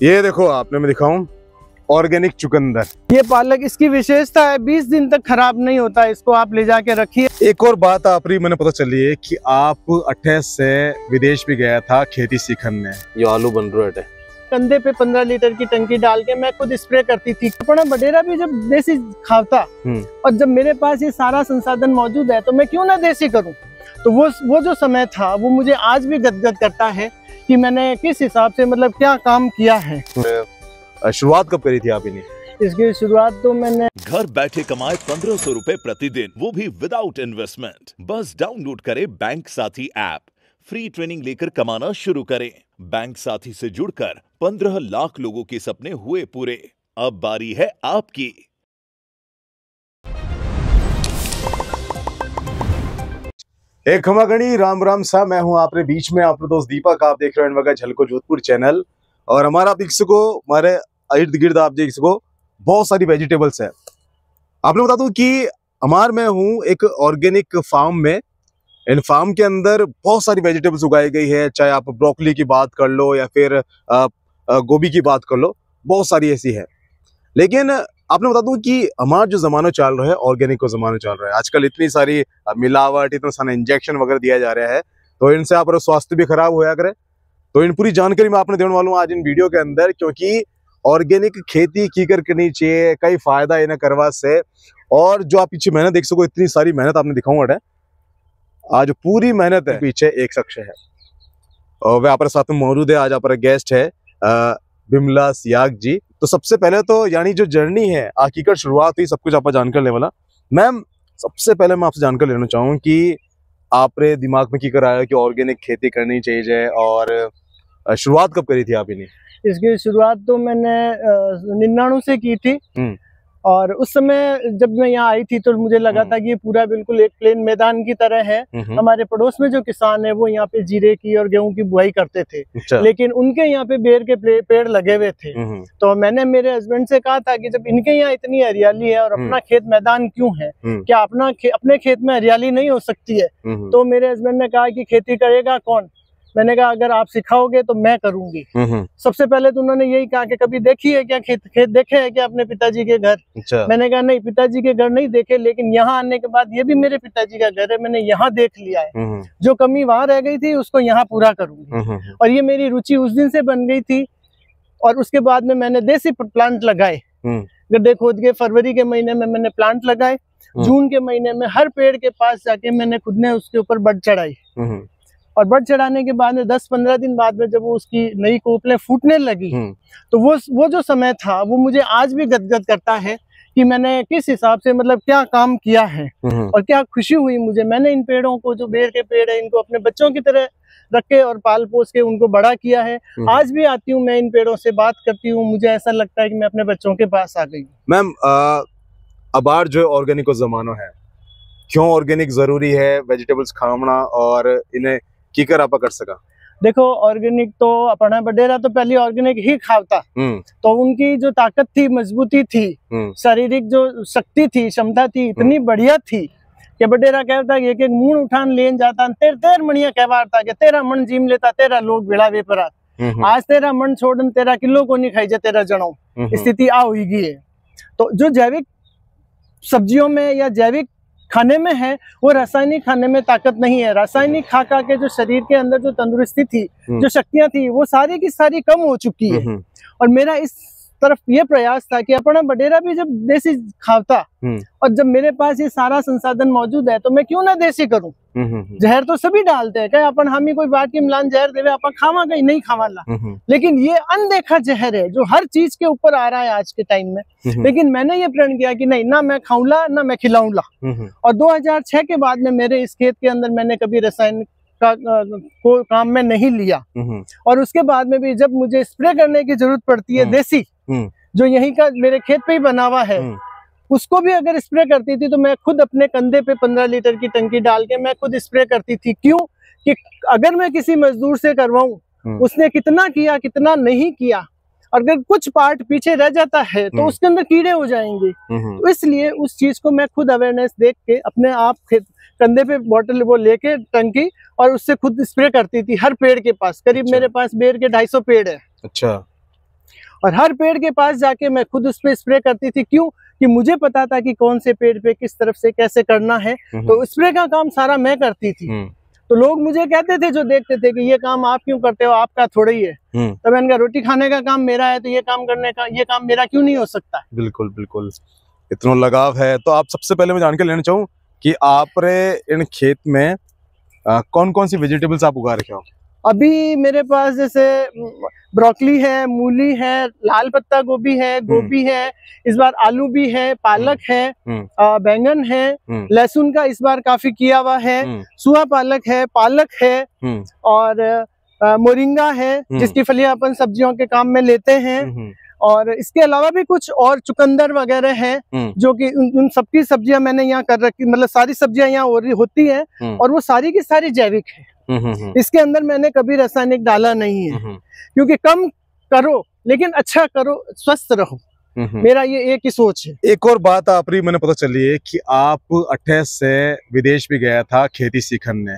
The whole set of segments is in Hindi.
ये देखो आपने, मैं दिखाऊं, ऑर्गेनिक चुकंदर। ये पालक, इसकी विशेषता है 20 दिन तक खराब नहीं होता। इसको आप ले जाके रखिए। एक और बात आप मैंने पता चली है कि आप 28 से विदेश भी गया था खेती सीखने। ये आलू बन रहा है। कंधे पे 15 लीटर की टंकी डाल के मैं खुद स्प्रे करती थी। अपना बडेरा भी जब देसी खाता और जब मेरे पास ये सारा संसाधन मौजूद है तो मैं क्यों ना देसी करूं। तो वो जो समय था वो मुझे आज भी गदगद करता है कि मैंने किस हिसाब से मतलब क्या काम किया है। शुरुआत कब करी थी आप इन्हें? इसकी शुरुआत तो मैंने घर बैठे कमाए 1500 रुपए प्रतिदिन, वो भी विदाउट इन्वेस्टमेंट। बस डाउनलोड करें बैंक साथी ऐप, फ्री ट्रेनिंग लेकर कमाना शुरू करें। बैंक साथी से जुड़कर 15 लाख लोगों के सपने हुए पूरे। अब बारी है आपकी। एक खमागणी राम राम सा, मैं हूं आपके बीच में आपका दोस्त दीपक। आप देख रहे हैं इनवगा झलको जोधपुर चैनल। और हमारा आप देख सको, हमारे इर्द गिर्द आप देख सको बहुत सारी वेजिटेबल्स है। आपने बता दूं कि हमार में हूं एक ऑर्गेनिक फार्म में। इन फार्म के अंदर बहुत सारी वेजिटेबल्स उगाई गई है, चाहे आप ब्रोकली की बात कर लो या फिर गोभी की बात कर लो, बहुत सारी ऐसी है। लेकिन आपने बता दूं कि हमारा जो जमाना चल रहा है, ऑर्गेनिक का जमाना चल रहा है। आजकल इतनी सारी मिलावट, इतना सारा इंजेक्शन वगैरह दिया जा रहा है, तो इनसे आप स्वास्थ्य भी खराब होया करे। तो इन पूरी जानकारी मैं आपने देने वाला हूँ आज इन वीडियो के अंदर, क्योंकि ऑर्गेनिक खेती की करनी चाहिए, कई फायदा इन्हें करवा से। और जो आप पीछे मेहनत देख सको, इतनी सारी मेहनत आपने दिखाऊंगा आज पूरी मेहनत है पीछे एक शख्स है और वह आप साथ में मौजूद है। आज आप गेस्ट है बिमला सियाग जी। तो सबसे पहले तो यानी जो जर्नी है हकीकत शुरुआत हुई, सब कुछ आप जानकर ले वाला। मैम, सबसे पहले मैं आपसे जानकर लेना चाहूँ कि आपने दिमाग में की कर आया कि ऑर्गेनिक खेती करनी चाहिए और शुरुआत कब करी थी आप इन्हें? इसकी शुरुआत तो मैंने 99 से की थी। और उस समय जब मैं यहाँ आई थी तो मुझे लगा था कि ये पूरा बिल्कुल एक प्लेन मैदान की तरह है। हमारे पड़ोस में जो किसान है वो यहाँ पे जीरे की और गेहूं की बुआई करते थे। लेकिन उनके यहाँ पे बेर के पेड़ लगे हुए थे। तो मैंने मेरे हस्बैंड से कहा था कि जब इनके यहाँ इतनी हरियाली है और अपना खेत मैदान क्यों है, क्या अपने खेत में हरियाली नहीं हो सकती है? तो मेरे हस्बैंड ने कहा कि खेती करेगा कौन? मैंने कहा अगर आप सिखाओगे तो मैं करूंगी। सबसे पहले तो उन्होंने यही कहा कि कभी देखी है क्या खेत देखे है क्या अपने पिताजी के घर? मैंने कहा नहीं, पिताजी के घर नहीं देखे, लेकिन यहाँ आने के बाद ये भी मेरे पिताजी का घर है, मैंने यहाँ देख लिया है। जो कमी वहां रह गई थी उसको यहाँ पूरा करूंगी। और ये मेरी रुचि उस दिन से बन गई थी। और उसके बाद में मैंने देसी प्लांट लगाए। गड्ढे खोद के फरवरी के महीने में मैंने प्लांट लगाए। जून के महीने में हर पेड़ के पास जाके मैंने खुद ने उसके ऊपर बड चढ़ाई। और बड चढ़ाने के बाद में 10-15 दिन बाद में जब वो उसकी नई कोपलें फूटने लगी, तो वो जो समय था वो मुझे आज भी गदगद करता है कि मैंने किस हिसाब से मतलब क्या काम किया है और क्या खुशी हुई मुझे। मैंने इन पेड़ों को, जो बेर के पेड़ है, इनको अपने बच्चों की तरह रख के और पाल पोस के उनको बड़ा किया है। आज भी आती हूँ मैं इन पेड़ों से बात करती हूँ, मुझे ऐसा लगता है कि मैं अपने बच्चों के पास आ गई। मैम, अब जो ऑर्गेनिक का जमाना है, क्यों ऑर्गेनिक जरूरी है वेजिटेबल्स खाना और इन्हें की कर आप कर सका? देखो, ऑर्गेनिक तो अपना बडेरा तो पहले ऑर्गेनिक ही खाता। तो उनकी जो ताकत थी, मजबूती थी, शारीरिक जो शक्ति थी, क्षमता थी, इतनी बढ़िया थी कि बडेरा कहता कि एक मूण उठान लेन जाता, तेर मणिया कहवारता कि तेरा मन जीम लेता, तेरा लोग बेड़ा वेपरा। आज तेरा मन छोड़न, तेरा किलो को नहीं खाई जा, तेरा जनो स्थिति आ हुई गई है। तो जो जैविक सब्जियों में या जैविक खाने में है, वो रासायनिक खाने में ताकत नहीं है। रासायनिक खा के जो शरीर के अंदर जो तंदुरुस्ती थी, जो शक्तियां थी, वो सारी की सारी कम हो चुकी है। और मेरा इस तरफ ये प्रयास था कि अपना बडेरा भी जब देसी खाता और जब मेरे पास ये सारा संसाधन मौजूद है तो मैं क्यों ना देसी करूं। जहर तो सभी डालते हैं, क्या अपन हमी कोई बात की मिलान जहर देवे अपन खावा गई नहीं खावाला, लेकिन ये अनदेखा जहर है जो हर चीज के ऊपर आ रहा है आज के टाइम में। लेकिन मैंने ये प्रण किया कि नहीं, ना मैं खाऊंला ना मैं खिलाऊंला। और 2006 के बाद में मेरे इस खेत के अंदर मैंने कभी रसायन का को काम में नहीं लिया। और उसके बाद में भी जब मुझे स्प्रे करने की जरूरत पड़ती है, देसी जो यहीं का मेरे खेत पे ही बना हुआ है, उसको भी अगर स्प्रे करती थी तो मैं खुद अपने कंधे पे 15 लीटर की टंकी डाल के मैं खुद स्प्रे करती थी। क्यों कि अगर मैं किसी मजदूर से करवाऊं, उसने कितना किया कितना नहीं किया, अगर कुछ पार्ट पीछे रह जाता है तो उसके अंदर कीड़े हो जाएंगे। तो इसलिए उस चीज को मैं खुद अवेयरनेस देख के अपने आप कंधे पे बॉटल वो लेके टंकी और उससे खुद स्प्रे करती थी हर पेड़ के पास। करीब मेरे पास बेर के 250 पेड़ है। अच्छा। और हर पेड़ के पास जाके मैं खुद उस पे स्प्रे करती थी। क्यों? कि मुझे पता था कि कौन से पेड़ पे किस तरफ से कैसे करना है, तो स्प्रे का काम सारा मैं करती थी। तो लोग मुझे कहते थे, जो देखते थे, कि ये काम आप क्यों करते हो, आपका थोड़ा ही है। तो मैंने कहा रोटी खाने का काम मेरा है, तो ये काम करने का, ये काम मेरा क्यों नहीं हो सकता। बिल्कुल बिल्कुल, इतना लगाव है। तो आप सबसे पहले मैं जान के लेना चाहूँ कि आपने इन खेत में कौन कौन सी वेजिटेबल्स आप उगा रखे हो? अभी मेरे पास जैसे ब्रोकली है, मूली है, लाल पत्ता गोभी है, गोभी है, इस बार आलू भी है, पालक है, बैंगन है, लहसुन का इस बार काफी किया हुआ है, सुहा पालक है और मोरिंगा है, जिसकी फलियां अपन सब्जियों के काम में लेते हैं। और इसके अलावा भी कुछ और चुकंदर वगैरह हैं, जो कि उन सबकी सब्जियां मैंने यहाँ कर रखी, मतलब सारी सब्जियां यहाँ होती हैं और वो सारी की सारी जैविक है। इसके अंदर मैंने कभी रासायनिक डाला नहीं है, क्योंकि कम करो लेकिन अच्छा करो, स्वस्थ रहो, मेरा ये एक ही सोच है। एक और बात आपरी मैंने पता चली है कि आप 28 से विदेश भी गया था खेती सीखने,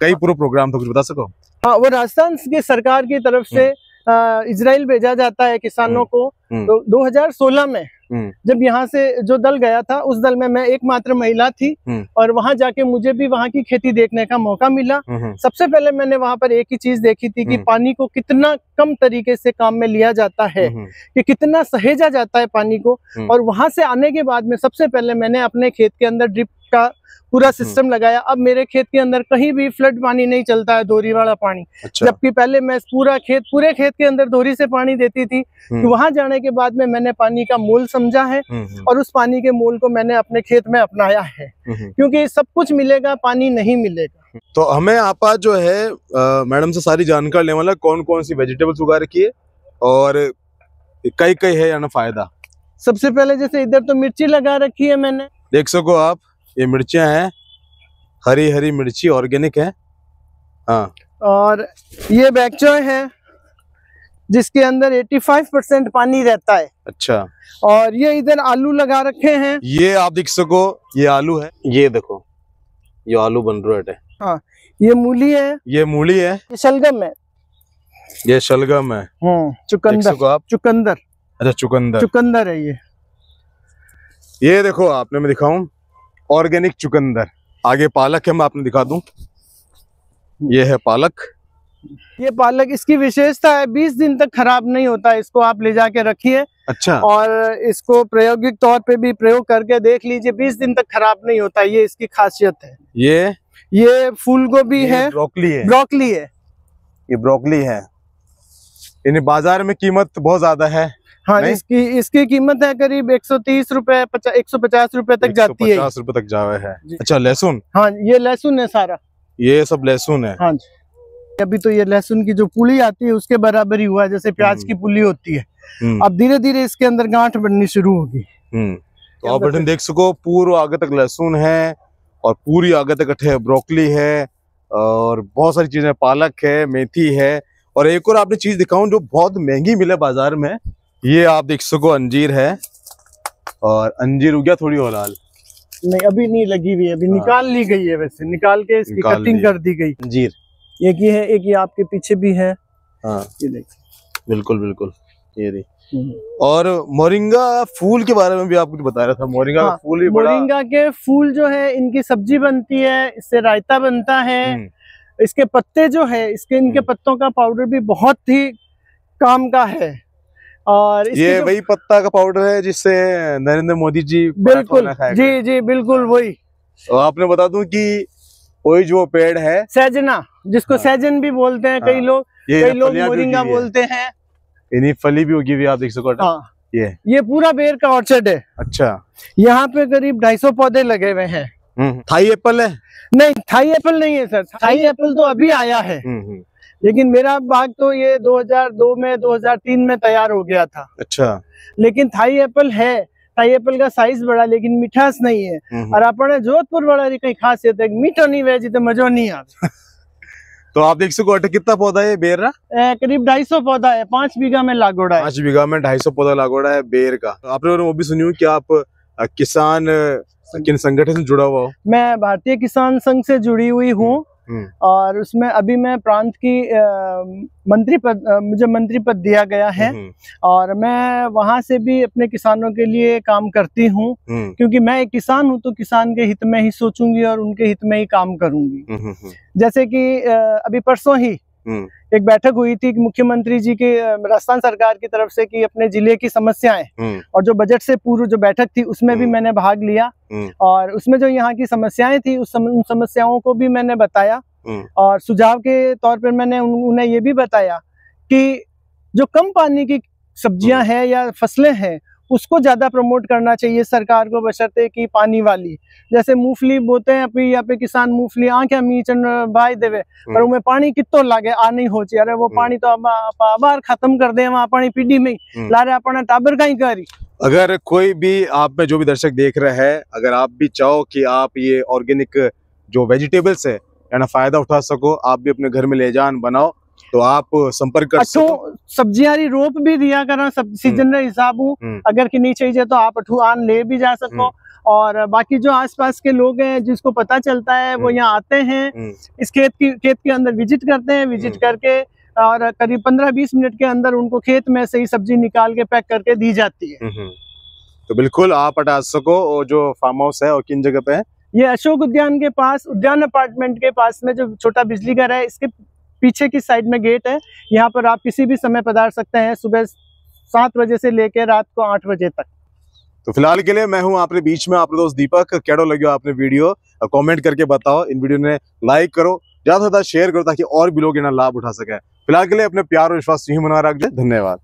कई पूरा प्रोग्राम था, कुछ बता सको? हाँ, वो राजस्थान की सरकार की तरफ से इजराइल भेजा जाता है किसानों को। तो 2016 में जब यहाँ से जो दल गया था, उस दल में मैं एकमात्र महिला थी और वहां जाके मुझे भी वहां की खेती देखने का मौका मिला। सबसे पहले मैंने वहां पर एक ही चीज देखी थी कि पानी को कितना कम तरीके से काम में लिया जाता है, कि कितना सहेजा जाता है पानी को। और वहां से आने के बाद में सबसे पहले मैंने अपने खेत के अंदर ड्रिप का पूरा सिस्टम लगाया। अब मेरे खेत के अंदर कहीं भी फ्लड पानी नहीं चलता है, दोहरी वाला पानी। अच्छा। जबकि पहले मैं पूरे खेत के अंदर दोहरी से पानी देती थी। तो वहां जाने के बाद में मैंने पानी का मोल समझा है और उस पानी के मोल को मैंने अपने खेत में अपनाया है, क्योंकि सब कुछ मिलेगा, पानी नहीं मिलेगा। तो हमें आपा जो है मैडम से सारी जानकारी लेने वाला, कौन कौन सी वेजिटेबल्स उगा रखी है और कई कई है या ना फायदा। सबसे पहले जैसे इधर तो मिर्ची लगा रखी है मैंने, देख सको आप, ये मिर्चियां हैं, हरी हरी मिर्ची ऑर्गेनिक है। हाँ, और ये बैकचॉय है जिसके अंदर 85% पानी रहता है। अच्छा। और ये इधर आलू लगा रखे हैं, ये आप देख सको, ये आलू है, ये देखो, ये आलू बन रहा है। हाँ, ये मूली है, ये मूली है, ये शलगम है, ये शलगम है, चुकंदर, आप चुकंदर, अच्छा चुकंदर है ये देखो, आपने मैं दिखाऊं, ऑर्गेनिक चुकंदर। आगे पालक है, मैं आपने दिखा दूं, ये है पालक। ये पालक, इसकी विशेषता है 20 दिन तक खराब नहीं होता, इसको आप ले जाके रखिए। अच्छा। और इसको प्रायोगिक तौर पे भी प्रयोग करके देख लीजिए, 20 दिन तक खराब नहीं होता, ये इसकी खासियत है। ये फूल गोभी है, ब्रोकली है, ये ब्रोकली है। इन्हें बाजार में कीमत बहुत ज्यादा है। हाँ, इसकी कीमत है करीब 130 रुपए, 150 रुपए तक जाती है। 150 रुपए तक जावे है। अच्छा, लहसुन? हाँ, ये लहसुन है सारा, ये सब लहसुन है। हाँ जी। अभी तो ये लहसुन की जो पुली आती है उसके बराबर ही हुआ है, जैसे प्याज की पुली होती है। अब धीरे धीरे इसके अंदर गांठ बननी शुरू होगी। तो आप बटन देख सको, पूरा आगे तक लहसुन है और पूरी आगे तक ब्रोकली है और बहुत सारी चीजें, पालक है, मेथी है। और एक और आपने चीज दिखाऊं जो बहुत महंगी मिले बाजार में, ये आप देख सको, अंजीर है। और अंजीर उग गया थोड़ी और लाल? नहीं, अभी नहीं लगी हुई है, अभी निकाल ली गई है, वैसे निकाल के इसकी कटिंग कर दी गई। अंजीर एक ये है, एक ये आपके पीछे भी है। हाँ, ये देखिए, बिल्कुल बिल्कुल, ये देखिए। और मोरिंगा फूल के बारे में भी आप कुछ बता रहा था। मोरिंगा का फूल भी बड़ा, मोरिंगा के फूल जो है, इनकी सब्जी बनती है, इससे रायता बनता है। इसके पत्ते जो है, इनके पत्तों का पाउडर भी बहुत ही काम का है। और ये वही पत्ता का पाउडर है जिससे नरेंद्र मोदी जी बिल्कुल, जी बिल्कुल वही। तो आपने बता दूं कि वही जो पेड़ है सहजना, जिसको सहजन भी बोलते हैं कई लोग, मोरिंगा बोलते हैं। इन्हीं फली भी होगी, आप देख सको। हाँ, ये पूरा बेर का ऑर्चर्ड है। अच्छा। यहाँ पे करीब 250 पौधे लगे हुए हैं। थाई एप्पल है? नहीं, थाई एप्पल नहीं है सर, थाई एप्पल तो अभी आया है। लेकिन मेरा बाग तो ये 2002 में 2003 में तैयार हो गया था। अच्छा। लेकिन थाई एप्पल है, थाई एप्पल का साइज बड़ा, लेकिन मिठास नहीं है। और अपने जोधपुर वाला कई खासियत है, मीठो नहीं वेज तो मजो नहीं आता। तो आप देख सको, कितना पौधा है बेर का? करीब 250 पौधा है, 5 बीघा में लागोड़ा है। 5 बीघा में 250 पौधा लागोड़ा है बेर का। आपने वो भी सुनी कि आप किसान किन संगठन से जुड़ा हुआ हो? मैं भारतीय किसान संघ से जुड़ी हुई हूँ और उसमें अभी मैं प्रांत की मंत्री पद, मुझे मंत्री पद दिया गया है और मैं वहां से भी अपने किसानों के लिए काम करती हूँ, क्योंकि मैं एक किसान हूँ तो किसान के हित में ही सोचूंगी और उनके हित में ही काम करूंगी। जैसे कि अभी परसों ही एक बैठक हुई थी मुख्यमंत्री जी की, राजस्थान सरकार की तरफ से, कि अपने जिले की समस्याएं, और जो बजट से पूर्व जो बैठक थी उसमें भी मैंने भाग लिया और उसमें जो यहाँ की समस्याएं थी उन समस्याओं को भी मैंने बताया और सुझाव के तौर पर मैंने उन्हें ये भी बताया कि जो कम पानी की सब्जियां हैं या फसलें हैं उसको ज्यादा प्रमोट करना चाहिए सरकार को, बशर्ते कि पानी वाली, जैसे मूंगफली बोते हैं अभी यहाँ पे किसान मूंगफली आंखें मीचन भाई देवे, पर उनमें पानी कितो लागे आ नहीं हो चाहिए। अरे वो पानी तो अब खत्म कर दे, वहाँ पानी पीढ़ी में ला रहे अपना टाबर का ही करी। अगर कोई भी आप में जो भी दर्शक देख रहे हैं, अगर आप भी चाहो कि आप ये ऑर्गेनिक जो वेजिटेबल्स है ना फायदा उठा सको, आप भी अपने घर में ले जान बनाओ, तो आप संपर्क कर सको। सब्जियां रोप भी दिया करा सब सीजन रे हिसाब अगर कि नहीं चाहिए तो आप अठू आन ले भी जा सको। और बाकी जो आसपास के लोग हैं जिसको पता चलता है वो यहाँ आते हैं, इस खेत के अंदर विजिट करते हैं, विजिट करके और करीब 15-20 मिनट के अंदर उनको खेत में से ही सब्जी निकाल के पैक करके दी जाती है। तो बिल्कुल आप हटा सको। और जो फार्म हाउस है और किन जगह पे है? ये अशोक उद्यान के पास, उद्यान अपार्टमेंट के पास में जो छोटा बिजली घर है, इसके पीछे की साइड में गेट है। यहाँ पर आप किसी भी समय पधार सकते हैं, सुबह 7 बजे से लेकर रात को 8 बजे तक। तो फिलहाल के लिए मैं हूँ आपके बीच में, आपके दोस्त दीपक। कैडो लगे आपने वीडियो कमेंट करके बताओ। इन वीडियो ने लाइक करो, ज्यादा से ज्यादा शेयर करो ताकि और भी लोग इन्हें लाभ उठा सके। फिलहाल के लिए अपने प्यार और विश्वास यही बना रखिए। धन्यवाद।